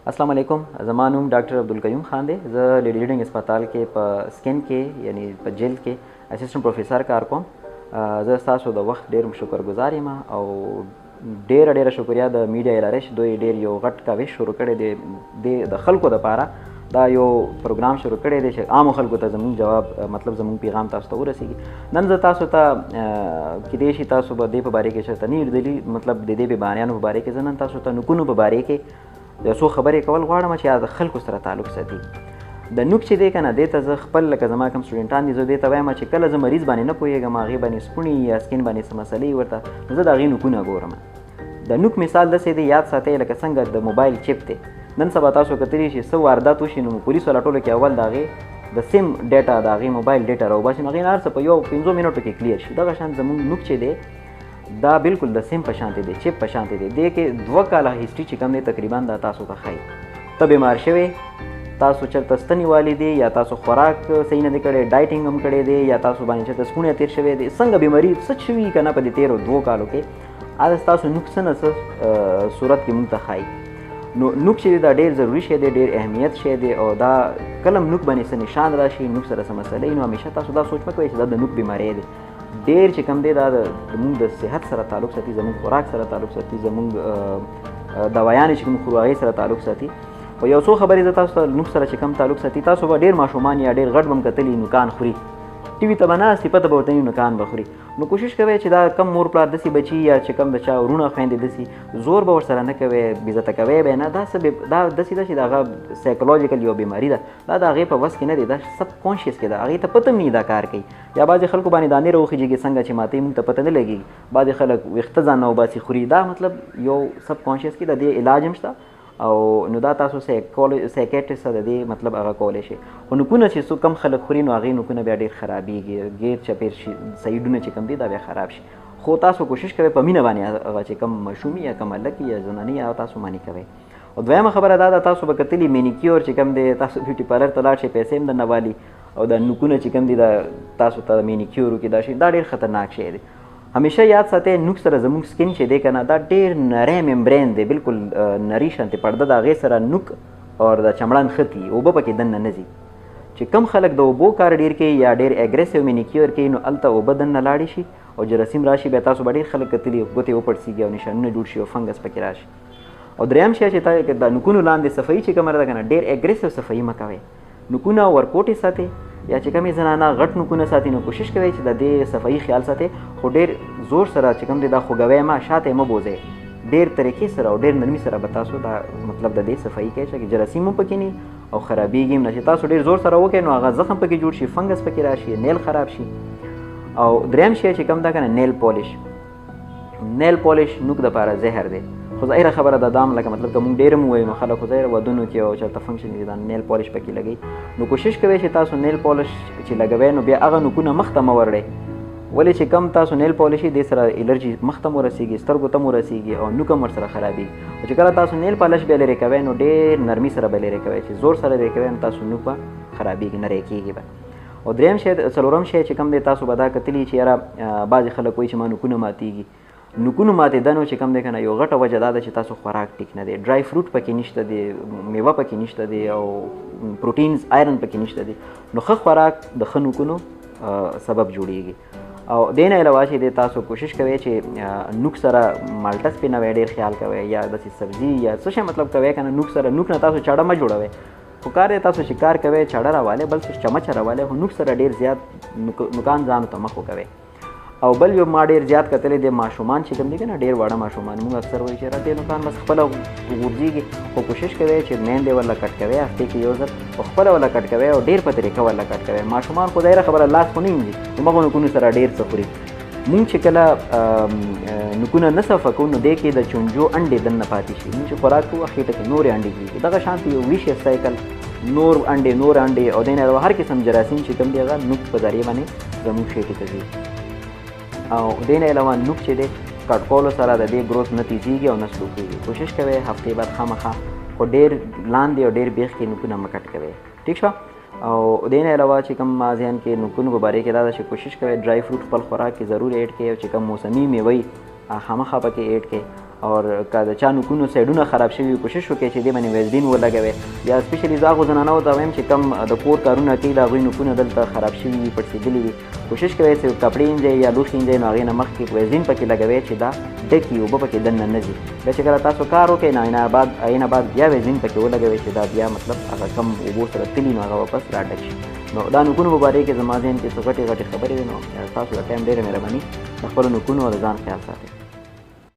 अस्सलाम वालेकुम। ज़मा नूम डॉक्टर अब्दुलकयूम खान दे। ज़ लेडी रीडिंग अस्पताल के प स्किन के यानी प जल्द के असिस्टेंट प्रोफेसर कार कोम। ज़ तासो द वक्त ډیر शुक्रगुजार یم او ډیره شکریا د میډیا ادارې چې دوی ډیر یو غټ کاوش شروع کړی دی د خلکو لپاره دا یو پروګرام شروع کړی دی چې عام خلکو ته زموږ جواب مطلب زموږ پیغام تاسو ته ورسیږي. نن زه تاسو ته کیدای شي تاسو به دې په باره کې چېرته نه لیدلي مطلب د دې بیماریانو په باره کې زه نن تاسو ته نوکونو په باره کې د څو خبرې کول غواړم چې د خلکو سره تعلق ساتي. د نوک چې دی که نه دې ته زه خپل لکه زما کوم سټوډنټان دي زه دې ته وایم چې کله زه مریض باندې نه پوهېږم هغې باندې سپوڼې یا سکین باندې څه مسلې ورته نو زه د هغې نوکونه ګورم. د نوک مثال داسې دی یاد ساتئ لکه څنګه د موبایل چپ دی. نن سبا تاسو کتلی چې څه واردات وشي نو پولیس والا ټولو کې اول د هغې د سیم ډیټا د هغې موبایل ډیټا راوباسي نو هغې نه هر څه په یو 5 منټو کې کلیر شي. دغه شان زموږ نوک چې دی دا بالکل د سیم په شانتې دی چپ په شانتې دی. دې کې 2 کاله هیسټري چې کوم دی تقریبا دا تاسو ته ښایي ته بیمار شوی تاسو چېرته ستنې والي دي یا تاسو خوراک صحیح نه دی کړی ډایټینګ هم کړی دی یا تاسو باندې چېرته سپوڼی تېر شوی دی څنګه بیماري څه شوي که نه په دې تېرو 2 کالو کې هغه ستاسو نوک څه نه څه صورت کې موږ ته ښایي. نو نوک چې دی دا ډېر ضروري شی دی ډېر اهمیت شی دی او دا کله هم نوک باندې څه نشان راشي نوک سره څه مسله نو همیشه تاسو دا سوچ مه کوئ چې دا د نوک بیماری دی. ډېر چې کوم دی دا زموږ د صحت سره تعلق ساتي زموږ خوراک سره تعلق ساتي زموږ دوايانې چې کوم خورو هغې سره تعلق ساتي. او یو څو خبرې زه تاسو ته نوک سره چې کوم تعلق ساتي تاسو به ډېر ماشومان یا ډېر غټ به هم کتلي نوکان خوري ټي وي ته به ناست پته به ورته وي نوکان به خوري. نو کوشش کوئ چې دا کم مور پلار داسې بچي یا چې کوم د چا وروڼه خویندې داسې زور به ورسره نه کوئ بېزته کوئ به نه دا داسې ده چې د هغه سایکولوژیکل یو بیماري ده دا د هغې په وس کې نه دی دا سب کانشیس کې ده هغې ته پته هم نه دا کار کوي. یا بعضې خلکو باندې دانې راوخیږي څنګه چې ماته موږ ته پته نه لګېږي بعضې خلک ویښته ځان نه وباسي خوري دا مطلب یو سب کانشیس کې د دې علاج هم شته او نو دا تاسو سایکیټریسټ د دې مطلب هغه کولی شي. خو نوکونه چې کم خلک خوري نو هغې نوکونه بیا ډېر خرابېږي غیر چپیر شي سایډونه چې کم دي دا بیا خراب شي. خو تاسو کوشش کوئ په مینه باندې هغه چې کم ماشوم یا کم هلک یا زنانې هغه تاسو معنی کوئ. او دویمه خبره دا ده تاسو به کتلي مینیکیور چې کم دی تاسو بیوټي پارلر ته لاړ شئ پیسې هم درنه والي او دا نوکونه چې کم دي دا تاسو ته مینیکیور وکړي دا شي دا ډېر خطرناک شی دی. همیشه یاد ساتئ نوک سره زموږ سکین چې دی که نه دا ډېر نری ممبرین دی بالکل نري شانتې پرده د هغې سره نوک او د چمړه نښتي اوبه پکې دننه نه ځي. چې کم خلک د اوبو کار ډېر کوي یا ډېر اګریسیو مینیکیور کوي نو هلته اوبه دننه لاړې شي او جراثیم راشي بیا تاسو به ډېر خلک کتلي ګوتې وپړسېږي او نشانونه جوړ شي او فنګس پکې راشي. او دریم شی چې د نوکونو لاندې صفایي چې کومه ده که نه ډېر اګریسیو صفایي مه کوئ. نوکونه ورکوټې ساتئ یا چې کومې زنانه غټ نوکونه ساتي نو کوشش کوئ چې د دې صفایي خیال ساتئ خو ډېر زور سره چې کوم دی دا خوږوئ مه شاته یې مه بوځئ ډېر طریقې سره او ډېر نرمي سره به تاسو دا مطلب د دې صفایي کوئ چې جراثیم هم پکې نه او خرابېږي هم نه چې تاسو ډېر زور سره وکړئ نو هغه زخم پکې جوړ شي فنګس پکې راشي نیل خراب شي. او دریم شی چې کوم دا که نه نیل پالش نوک دپاره زهر دی. خو ظاهره خبره ده دا هم لکه مطلب که مونږ ډېر هم ووایو نو خلک خو ظاهره ودونو کې او چېرته فنکشن کې دا نیل پالش پکې لګوي. نو کوشش کوئ چې تاسو نیل پالش چې لګوئ نو بیا هغه نوکونه مخ ته مه وړئ ولې چې کم تاسو نیل پالش دې سره الرجي مخ ته مو رسېږي سترګو ته مو رسېږي او نوک هم ورسره خرابېږي. او چې کله تاسو نیل پالش بیا لرې کوئ نو ډېر نرمي سره به لرې کوئ چې زور سره لرې کوئ نو تاسو نوک به خرابېږي نری کېږي به. او دریم شی څلورم شی چې کوم دی تاسو به دا کتلي چې یاره بعضې خلک وایي چې ما نوکونه ماتېږي. نوکونو ماتېدنو چې کوم دی که نه یو غټه وجه دا ده چې تاسو خوراک ټیک نه دی ډرای فروټ پکې نشته دی میوه پکې نشته دی او پروټینز آیرن پکې نشته دی. نو ښه خوراک د ښه نوکونو سبب جوړیږي. او دې نه علاوه چې دی تاسو کوشش کوئ چې نوک سره مالټه سپینوئ ډېر خیال کوئ یا داسې سبزي یا څه شی مطلب کوئ که نه نوک سره نوک نه تاسو چاړه مه جوړوئ خو کار دی تاسو چې کار کوئ چاړه راوالئ بل څه چمچه راوالئ خو نوک سره ډېر زیات نوکان ځانو ته مخ وکوئ. او بل یو ما ډېر زیات کتلی دی ماشومان چې کوم دي که نه ډېر واړه ماشومان موږ اکثر وایي چې دې نوکان بس خپله غورځېږي خو کوشش کوئ چې میندې ورله کټ کوئ هفتې کې یو ځل او خپله ورله کټ کوئ او ډېر په طریقه ورله کټ کوئ. ماشومان خو ظاهره خبره لاس خو نه وینځي همغو نوکونو سره ډېر څه خوري. مونږ چې کله نوکونه نه صفه کوو نو دې کې د چونجو انډې دننه پاتې شي مونږ چې خوراک کوو خېټه کې نورې انډې کېږي دغه شانتې یو ویشیس سایکل نور انډې او دې نه علاوه هر قسم جراثیم چې کوم دی هغه نوک په ذریعې باندې زموږ خېټې ته ځي. او دې نه علاوه نوک چې دی کټ کولو سره د دې ګروت نه تیزېږي او نه سلو کېږي. کوشش کوئ هفتې بعد خامخا خو ډېر لاندې او ډېر بیخ کې نوکونه مه کټ کوئ ټیک شوه. او دې نه علاوه چې کوم ما ذهن کې نوکونو په باره کې دا ده چې کوشش کوئ ډرای فروټ خپل خوراک کې ضرور ایډ کړئ او چې کوم موسمي میوې خامخا پکې ایډ کړئ اور که د چا نوکونو سایډونه خراب شوي کوشش وکړئ چې دې باندې ویزلین ولګوئ یا سپیشلی زه هغو زنانو ته وایم چې کم د کور کارونه کوي د هغوی نوکونه دلته خراب شوي وي پړسېدلي وي کوشش کوئ چې کپړې انځئ یا لوښي انځئ نو هغې نه مخکې ویزلین پکې لګوئ چې دا ډکي اوبه پکې دننه نه ځي بیا چې کله تاسو کار وکړئ نو هغې نه بعد بیا ویزلین پکې ولګوئ چې دا بیا مطلب هغه کم اوبو سره تلي نو هغه واپس راډک شي نو دا نوکونو په باره کې زما ذهن کې څه غټې غټې خبرې وې نو تاسو د ټایم ډېره مهرباني د خپلو نوکونو او د ځان خیال ساتئ